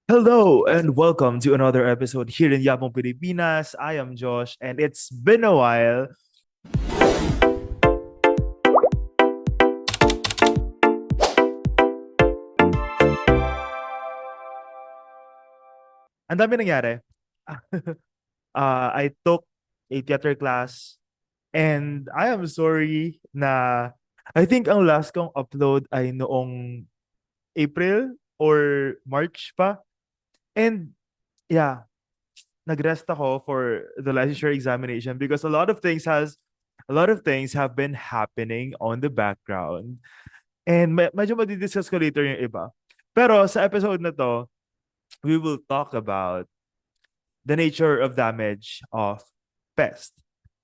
Hello and welcome to another episode here in Yapong Pilipinas. I am Josh and it's been a while. Ang dami nangyari. I took a theater class and I am sorry na I think ang last kong upload ay noong April or March pa. And yeah, nagrest ako for the licensure examination because a lot of things have been happening on the background. And medyo madidiscuss ko later yung iba. Pero sa episode na to, we will talk about the nature of damage of pest.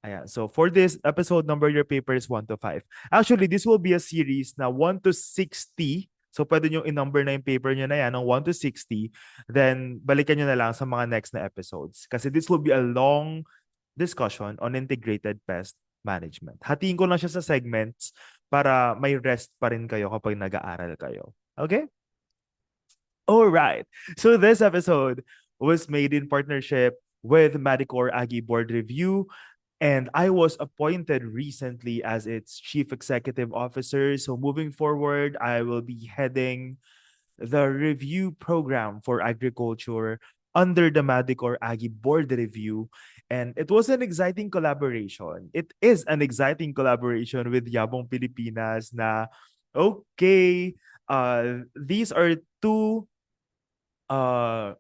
Ayan. So for this episode, number your papers 1 to 5. Actually, this will be a series na 1 to 60. So pwede nyo in-number na yung paper nyo na yan ng 1 to 60. Then balikan nyo na lang sa mga next na episodes. Kasi this will be a long discussion on integrated pest management. Hatiin ko lang siya sa segments para may rest pa rin kayo kapag nag-aaral kayo. Okay? All right. So this episode was made in partnership with Madicor Aggie Board Review, and I was appointed recently as its chief executive officer. So moving forward, I will be heading the review program for agriculture under the Madicor Aggie Board Review. And it was an exciting collaboration. It is an exciting collaboration with Yabong Pilipinas na, okay, these are two uh,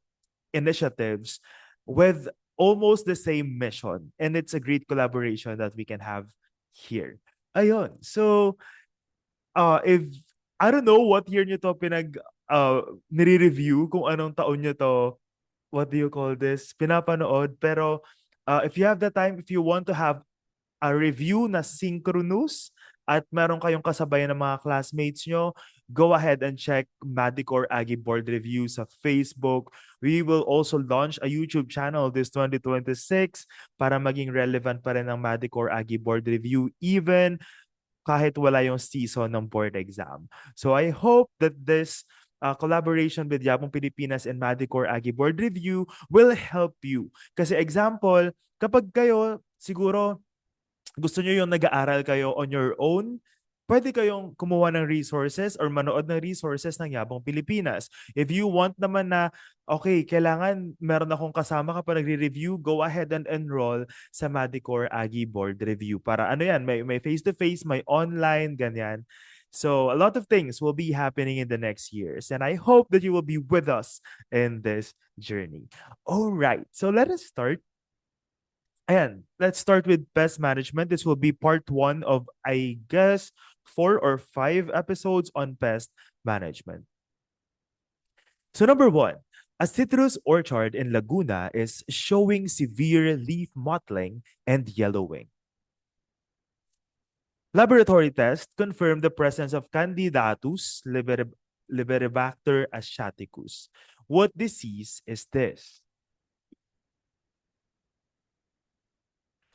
initiatives with almost the same mission. And it's a great collaboration that we can have here. Ayun. So, if I don't know what year nyo to nire-review, kung anong taon nyo to, what do you call this, pinapanood. Pero if you have the time, if you want to have a review na synchronous at meron kayong kasabayan ng mga classmates nyo, go ahead and check Madicor Aggie Board Review sa Facebook. We will also launch a YouTube channel this 2026 para maging relevant pa rin ang Madicor Aggie Board Review even kahit wala yung season ng board exam. So I hope that this collaboration with Yapong Pilipinas and Madicor Aggie Board Review will help you. Kasi example, kapag kayo siguro gusto nyo yung nag-aaral kayo on your own, pwede kayong kumuha ng resources or manood ng resources ng Yabong Pilipinas. If you want naman na, okay, kailangan meron akong kasama kapag nagre-review, go ahead and enroll sa Madicor Aggie Board Review. Para ano yan, may face-to-face, may online, ganyan. So a lot of things will be happening in the next years. And I hope that you will be with us in this journey. All right, so let us start. And let's start with pest management. This will be part one of, I guess, 4 or 5 episodes on pest management. So, number one, a citrus orchard in Laguna is showing severe leaf mottling and yellowing. Laboratory tests confirm the presence of Candidatus liberibacter asiaticus. What disease is this?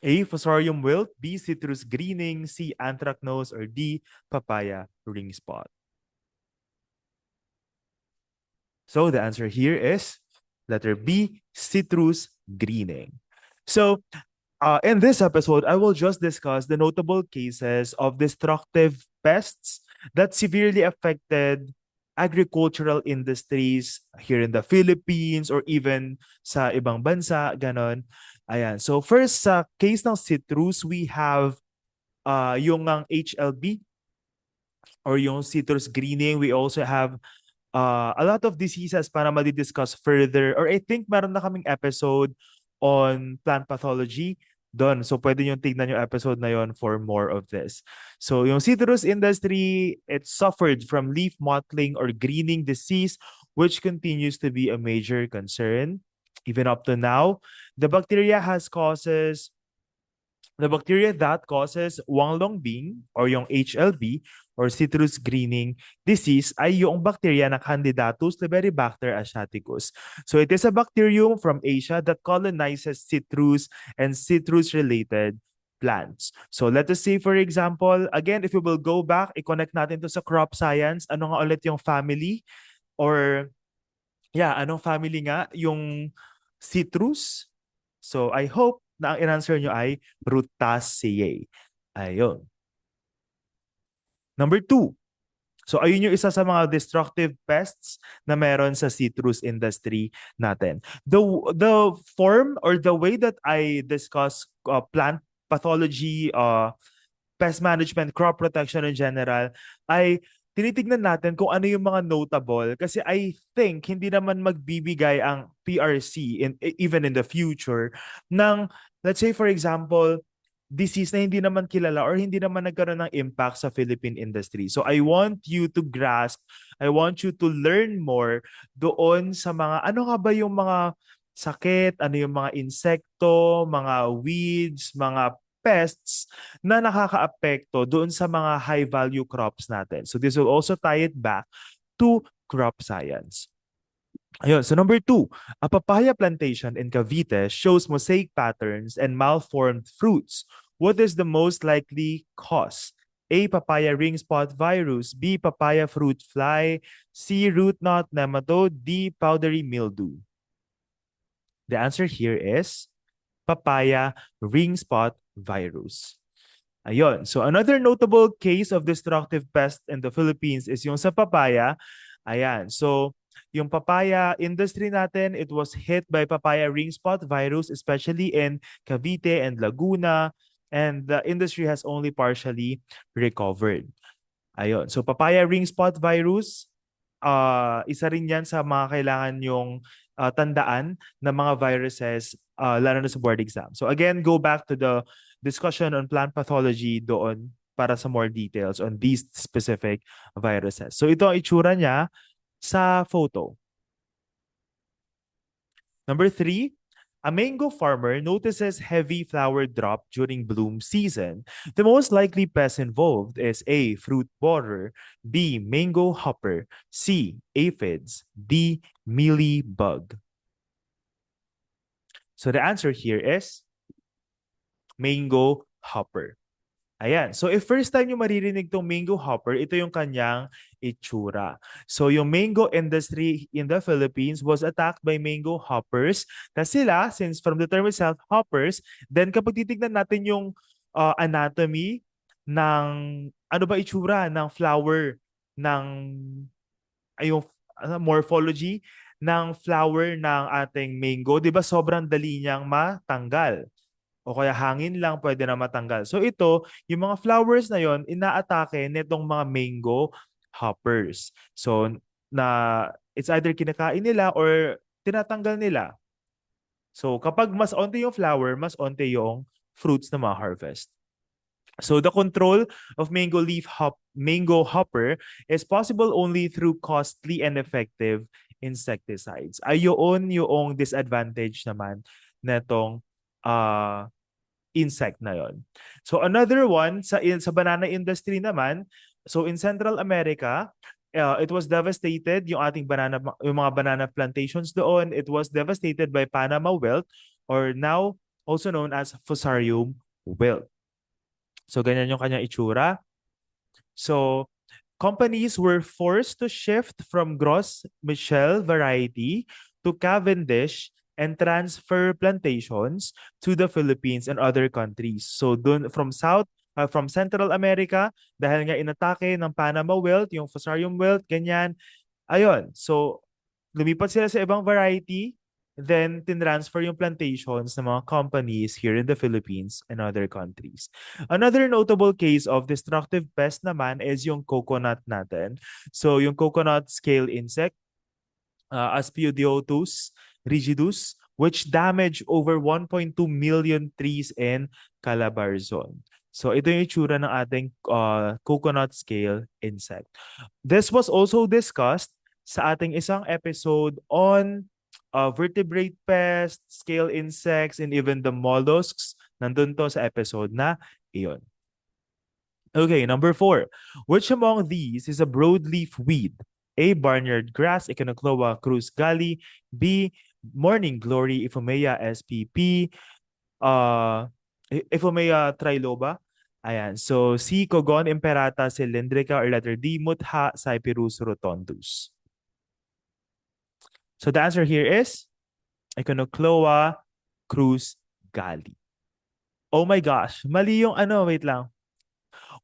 A. Fusarium wilt, B. Citrus greening, C. Anthracnose, or D. Papaya ring spot. So the answer here is letter B. Citrus greening. So in this episode, I will just discuss the notable cases of destructive pests that severely affected agricultural industries here in the Philippines or even sa ibang bansa, ganon. Ayan. So first, sa case ng citrus, we have yung ang HLB or yung citrus greening. We also have a lot of diseases para madi-discuss further. Or I think meron na kaming episode on plant pathology doon. So pwede nyo tignan yung episode na yon for more of this. So yung citrus industry, it suffered from leaf mottling or greening disease, which continues to be a major concern even up to now. The bacteria that causes Wanglongbing or yung HLB or citrus greening disease ay yung bacteria na Candidatus liberibacter asiaticus. So it is a bacterium from Asia that colonizes citrus and citrus-related plants. So let us say, for example, again, if we will go back, i-connect natin to sa crop science, ano nga ulit yung family or Yeah, anong family nga yung citrus? So I hope na ang in-answer nyo ay Rutaceae. Ayun. Number two. So ayun yung isa sa mga destructive pests na meron sa citrus industry natin. The form or the way that I discuss plant pathology, pest management, crop protection in general, ay tinitignan natin kung ano yung mga notable kasi I think hindi naman magbibigay ang PRC even in the future ng, let's say for example, disease na hindi naman kilala or hindi naman nagkaroon ng impact sa Philippine industry. So I want you to grasp, I want you to learn more doon sa mga, ano nga ba yung mga sakit, ano yung mga insekto, mga weeds, mga pests na nakakaapekto doon sa mga high value crops natin. So this will also tie it back to crop science. Ayun. So number two, a papaya plantation in Cavite shows mosaic patterns and malformed fruits. What is the most likely cause? A. Papaya ring spot virus. B. Papaya fruit fly. C. Root knot nematode. D. Powdery mildew. The answer here is papaya ring spot virus. Ayun. So another notable case of destructive pest in the Philippines is yung sa papaya. Ayan. So yung papaya industry natin, it was hit by papaya ring spot virus, especially in Cavite and Laguna. And the industry has only partially recovered. Ayun. So papaya ring spot virus, isa rin yan sa mga kailangan yung tandaan ng mga viruses, lalo na sa board exam. So again, go back to the discussion on plant pathology doon para sa more details on these specific viruses. So ito ang itsura niya sa photo. Number three, a mango farmer notices heavy flower drop during bloom season. The most likely pest involved is A. Fruit borer, B. Mango hopper, C. Aphids, D. Mealy bug. So the answer here is mango hopper. Ayan. So if first time nyo maririnig tong mango hopper, ito yung kanyang itsura. So yung mango industry in the Philippines was attacked by mango hoppers. Kasi sila, since from the term itself, hoppers, then kapag titignan natin yung anatomy ng, ano ba itsura ng flower, ng, ay yung morphology ng flower ng ating mango, di ba sobrang dali niyang matanggal? O kaya hangin lang pwede na matanggal. So ito, yung mga flowers na yon inaatake nitong mga mango hoppers. So na it's either kinakain nila or tinatanggal nila. So kapag mas onti yung flower, mas onti yung fruits na ma-harvest. So the control of mango hopper is possible only through costly and effective insecticides. Ayon yung disadvantage naman netong insect na yon. So another one sa banana industry naman, so in Central America, it was devastated yung mga banana plantations doon. It was devastated by Panama wilt or now also known as Fusarium wilt. So ganyan yung kanyang itsura. So companies were forced to shift from Gros Michel variety to Cavendish and transfer plantations to the Philippines and other countries. So from Central America, dahil nga inatake ng Panama wilt, yung Fusarium wilt, ganyan. Ayun, so lumipat sila sa ibang variety, then tinransfer yung plantations ng mga companies here in the Philippines and other countries. Another notable case of destructive pest naman is yung coconut natin. So yung coconut scale insect, Aspidiotus rigidus, which damaged over 1.2 million trees in Calabarzon. So ito yung itsura ng ating coconut scale insect. This was also discussed sa ating isang episode on vertebrate pests, scale insects, and even the mollusks. Nandun to sa episode na iyon. Okay, number 4. Which among these is a broadleaf weed? A. Barnyard grass, Echinocloa cruz-gali. B. Morning glory, Iphomea spp. Iphomea triloba. Ayan. So, C. Cogon imperata cylindrica or letter D. Mutha cyperus rotundus. So the answer here is Echinocloa cruz gali. Oh my gosh, mali yung ano, wait lang.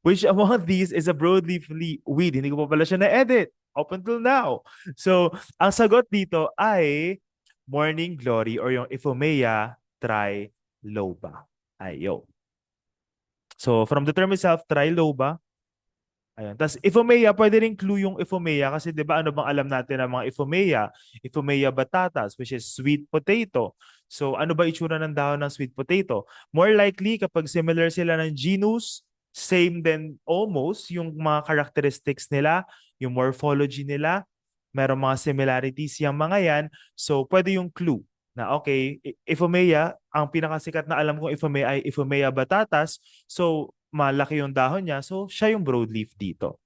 Which among these is a broadleaf weed? Hindi ko pa pala siya na-edit up until now. So, ang sagot dito ay morning glory or yung Iphomea triloba. Ayo. So, from the term itself, triloba, ayun. Tapos, Iphomea, pwede rin clue yung Iphomea kasi di ba ano bang alam natin ng mga Iphomea? Iphomea batatas, which is sweet potato. So, ano ba itsura ng dahon ng sweet potato? More likely, kapag similar sila ng genus, same din almost yung mga characteristics nila, yung morphology nila, merong mga similarities yung mga yan. So, pwede yung clue na okay, Iphomea, ang pinakasikat na alam kong Iphomea ay Iphomea batatas. So, malaki yung dahon niya. So, siya yung broadleaf dito.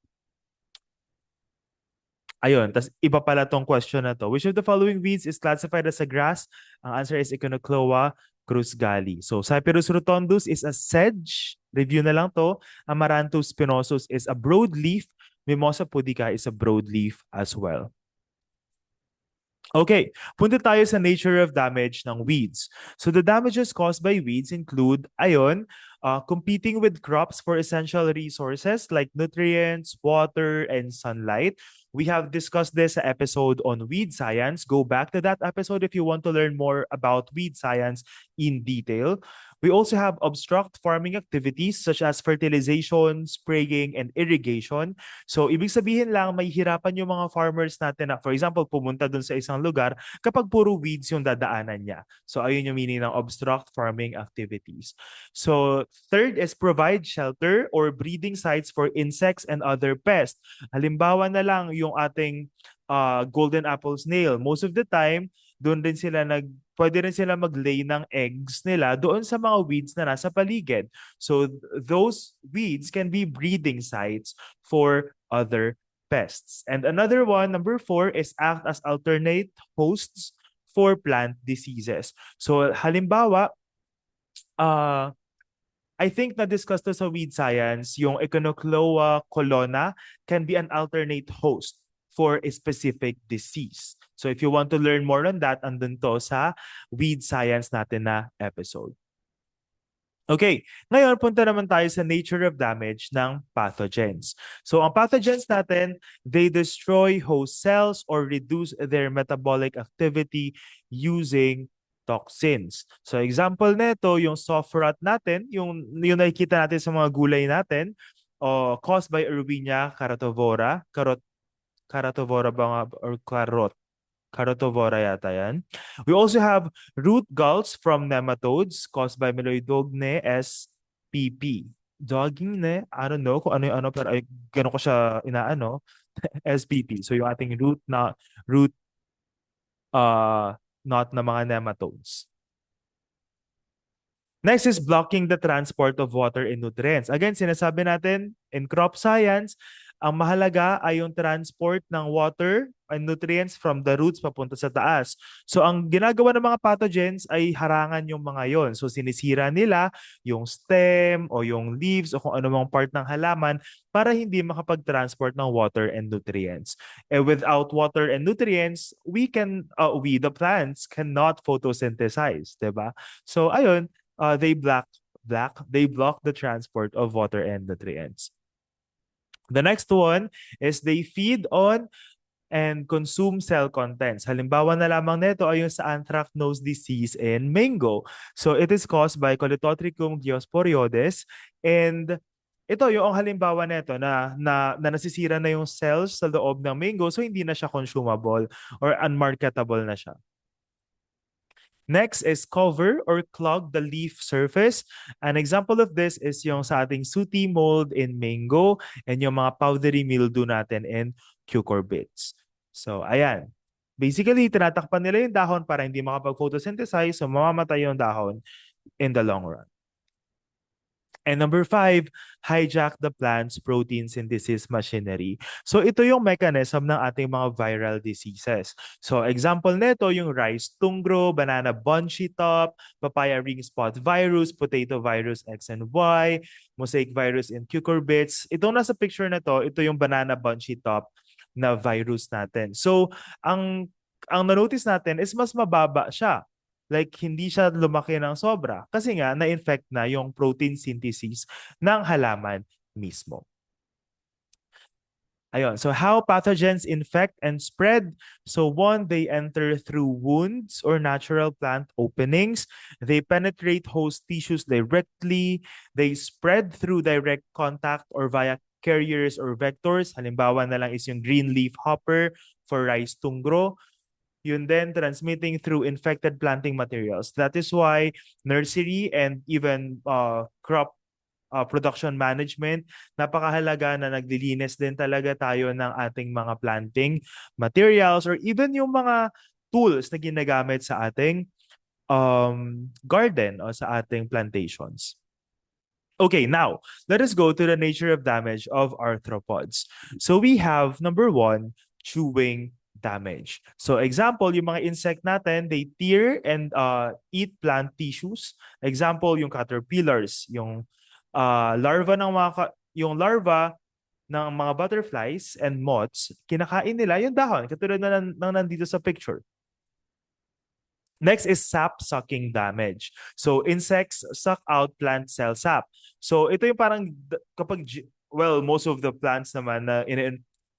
Ayun, tas iba pala tong question na to. Which of the following weeds is classified as a grass? Ang answer is Echinocloa cruzgali. So, Cyperus rotundus is a sedge. Review na lang to. Amaranthus spinosus is a broadleaf. Mimosa pudica is a broadleaf as well. Okay, punta tayo sa nature of damage ng weeds. So the damages caused by weeds include, ayon, competing with crops for essential resources like nutrients, water, and sunlight. We have discussed this episode on weed science. Go back to that episode if you want to learn more about weed science in detail. We also have obstruct farming activities such as fertilization, spraying, and irrigation. So, ibig sabihin lang, may hirapan yung mga farmers natin na, for example, pumunta dun sa isang lugar kapag puro weeds yung dadaanan niya. So, ayun yung meaning ng obstruct farming activities. So, third is provide shelter or breeding sites for insects and other pests. Halimbawa na lang yung ating golden apple snail. Most of the time, doon din sila pwede rin sila mag-lay ng eggs nila doon sa mga weeds na nasa paligid. So those weeds can be breeding sites for other pests. And another one, number 4, is act as alternate hosts for plant diseases. So halimbawa, I think na-discuss to sa weed science, yung Echinocloa colonna can be an alternate host for a specific disease. So if you want to learn more on that, andun to sa weed science natin na episode. Okay, ngayon punta naman tayo sa nature of damage ng pathogens. So ang pathogens natin, they destroy host cells or reduce their metabolic activity using toxins. So example nito, yung soft rot natin, yung nakikita natin sa mga gulay natin, caused by Erwinia carotivora, Caratovora ba nga, or Carotovora yata yan. We also have root galls from nematodes caused by Meloidogne spp. Dogging I don't know kung ano yung ano, pero ay, gano'n ko siya inaano, SPP. So yung ating root knot na mga nematodes. Next is blocking the transport of water and nutrients. Again, sinasabi natin in crop science, ang mahalaga ay yung transport ng water and nutrients from the roots papunta sa taas. So ang ginagawa ng mga pathogens ay harangan yung mga yon. So sinisira nila yung stem o yung leaves o kung anumang part ng halaman para hindi makapag-transport ng water and nutrients. And without water and nutrients, the plants cannot photosynthesize, 'di ba? So ayun, they block the transport of water and nutrients. The next one is they feed on and consume cell contents. Halimbawa na lamang nito ay yung sa anthracnose disease in mango. So it is caused by Coledotricum diosporioides, and ito yung halimbawa nito na nasisira na yung cells sa loob ng mango, so hindi na siya consumable or unmarketable na siya. Next is cover or clog the leaf surface. An example of this is yung sa ating sooty mold in mango and yung mga powdery mildew natin in cucurbits. So, ayan. Basically, tinatakpan nila yung dahon para hindi makapag-photosynthesize, so mamamatay yung dahon in the long run. And number 5, hijack the plant's protein synthesis machinery. So ito yung mechanism ng ating mga viral diseases. So example nito yung rice tungro, banana bunchy top, papaya ring spot virus, potato virus X and Y, mosaic virus in cucurbits. Itong nasa picture na to, ito yung banana bunchy top na virus natin. So ang ang na-notice natin is mas mababa siya. Like, hindi siya lumaki ng sobra. Kasi nga, na-infect na yung protein synthesis ng halaman mismo. Ayun. So how pathogens infect and spread? So one, they enter through wounds or natural plant openings. They penetrate host tissues directly. They spread through direct contact or via carriers or vectors. Halimbawa na lang is yung green leaf hopper for rice tungro. Yun then transmitting through infected planting materials. That is why nursery and even crop production management, napakahalaga na naglilinis din talaga tayo ng ating mga planting materials or even yung mga tools na ginagamit sa ating garden o sa ating plantations. Okay, now, let us go to the nature of damage of arthropods. So we have, number one, chewing damage. So example, yung mga insect natin, they tear and eat plant tissues. Example, yung caterpillars, yung larva ng yung larva ng mga butterflies and moths, kinakain nila yung dahon, katulad na nandito sa picture. Next is sap-sucking damage. So insects suck out plant cell sap. So ito yung parang kapag, well, most of the plants naman na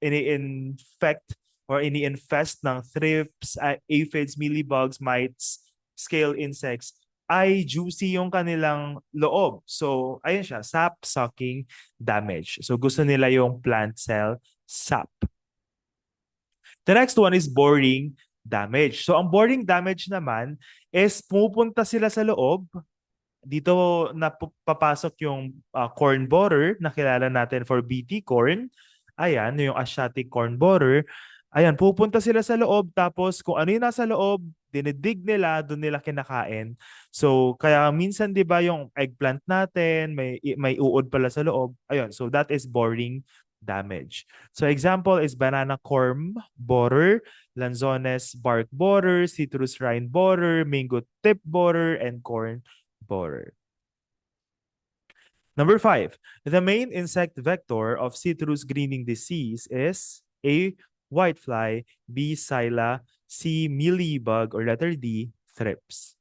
ini-infect or ini-infest ng thrips, aphids, mealybugs, mites, scale insects, ay juicy yung kanilang loob. So ayun siya, sap-sucking damage. So gusto nila yung plant cell sap. The next one is boring damage. So ang boring damage naman is pumupunta sila sa loob. Dito na papasok yung corn borer na kilala natin for BT corn. Ayan, yung Asiatic corn borer. Ayan, pupunta sila sa loob tapos kung ano yung nasa loob, dinidig nila, doon nila kinakain. So, kaya minsan 'di ba yung eggplant natin, may uod pala sa loob. Ayun, so that is boring damage. So example is banana corm borer, lanzones bark borer, citrus rind borer, mango tip borer, and corn borer. Number 5, the main insect vector of citrus greening disease is A, whitefly, B, psylla, C, mealybug, or letter D, thrips.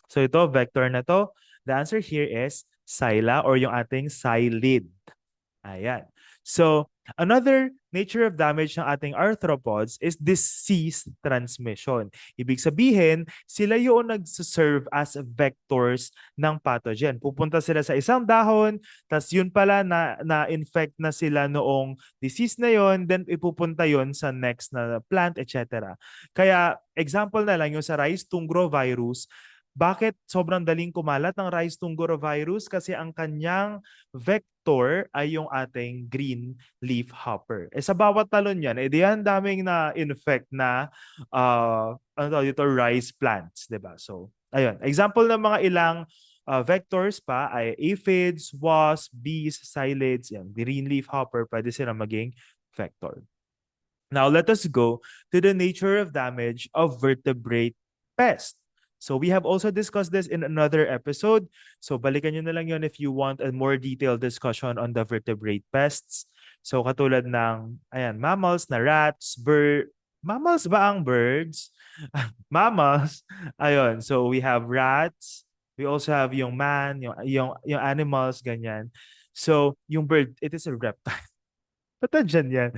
So ito, vector na to, the answer here is psylla or yung ating psyllid. Ayan. So, another nature of damage ng ating arthropods is disease transmission. Ibig sabihin, sila yung nagsiserve as vectors ng pathogen. Pupunta sila sa isang dahon, tas yun pala na-infect na sila noong disease na yon, then ipupunta yon sa next na plant, etc. Kaya, example na lang yung sa rice tungro virus, bakit sobrang daling kumalat ng rice tungro virus? Kasi ang kanyang vector ay yung ating green leaf hopper. Sa bawat talon yan, diyan daming na-infect na dito, rice plants, 'di ba? So, ayun. Example ng mga ilang vectors pa ay aphids, wasps, bees, psyllids, yan, green leaf hopper, pwede sila maging vector. Now, let us go to the nature of damage of vertebrate pests. So we have also discussed this in another episode. So balikan nyo na lang yun if you want a more detailed discussion on the vertebrate pests. So katulad ng, ayan, mammals na rats, mammals ba ang birds? Mammals. Ayun, so we have rats. We also have yung man, yung animals, ganyan. So yung bird, it is a reptile. Ba't dyan yan?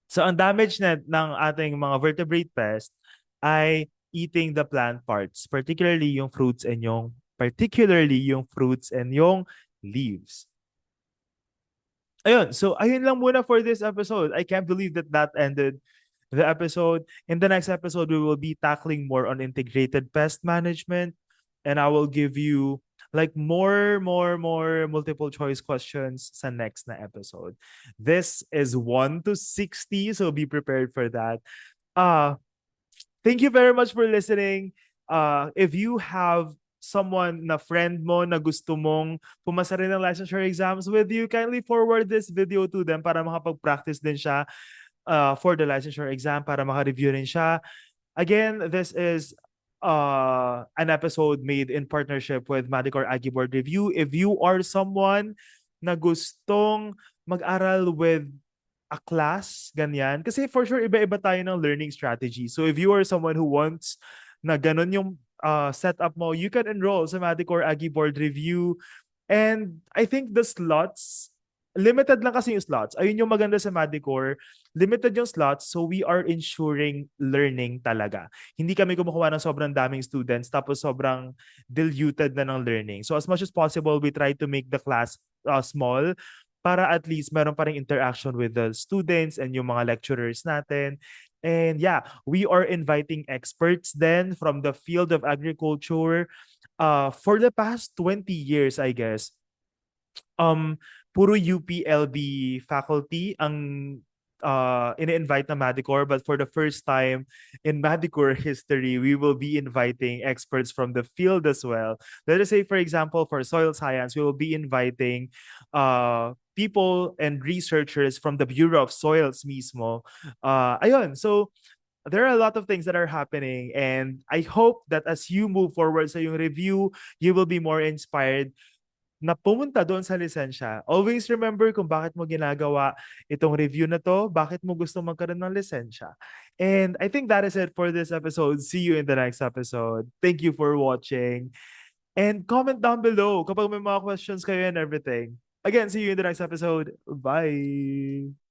So ang damage ng ating mga vertebrate pest ay eating the plant parts, particularly yung fruits and yung leaves. Ayun, so ayun lang muna for this episode. I can't believe that ended the episode. In the next episode, we will be tackling more on integrated pest management, and I will give you like more multiple choice questions sa next na episode. This is 1 to 60, so be prepared for that. Thank you very much for listening. If you have someone na friend mo na gusto mong pumasa rin ng licensure exams with you, kindly forward this video to them para makapag-practice din siya for the licensure exam, para maka-review rin siya. Again, this is an episode made in partnership with Madicor Aggie Board Review. If you are someone na gustong mag-aral with a class, ganyan. Kasi for sure, iba-iba tayo ng learning strategy. So if you are someone who wants na ganun yung setup mo, you can enroll sa Madicore Aggie Board Review. And I think the slots, limited lang kasi yung slots. Ayun yung maganda sa Madicore. Limited yung slots, so we are ensuring learning talaga. Hindi kami kumukuha ng sobrang daming students tapos sobrang diluted na ng learning. So as much as possible, we try to make the class small para at least meron pa rin interaction with the students and yung mga lecturers natin. And yeah, we are inviting experts then from the field of agriculture. For the past 20 years, I guess, um, puro UPLB faculty ang ini-invite na Madicor, but for the first time in Madicor history, we will be inviting experts from the field as well. Let us say, for example, for soil science, we will be inviting people and researchers from the Bureau of Soils mismo. Ayun, so there are a lot of things that are happening, and I hope that as you move forward sa yung review, you will be more inspired na pumunta doon sa lisensya. Always remember kung bakit mo ginagawa itong review na to, bakit mo gusto magkaroon ng lisensya. And I think that is it for this episode. See you in the next episode. Thank you for watching. And comment down below kapag may mga questions kayo and everything. Again, see you in the next episode. Bye!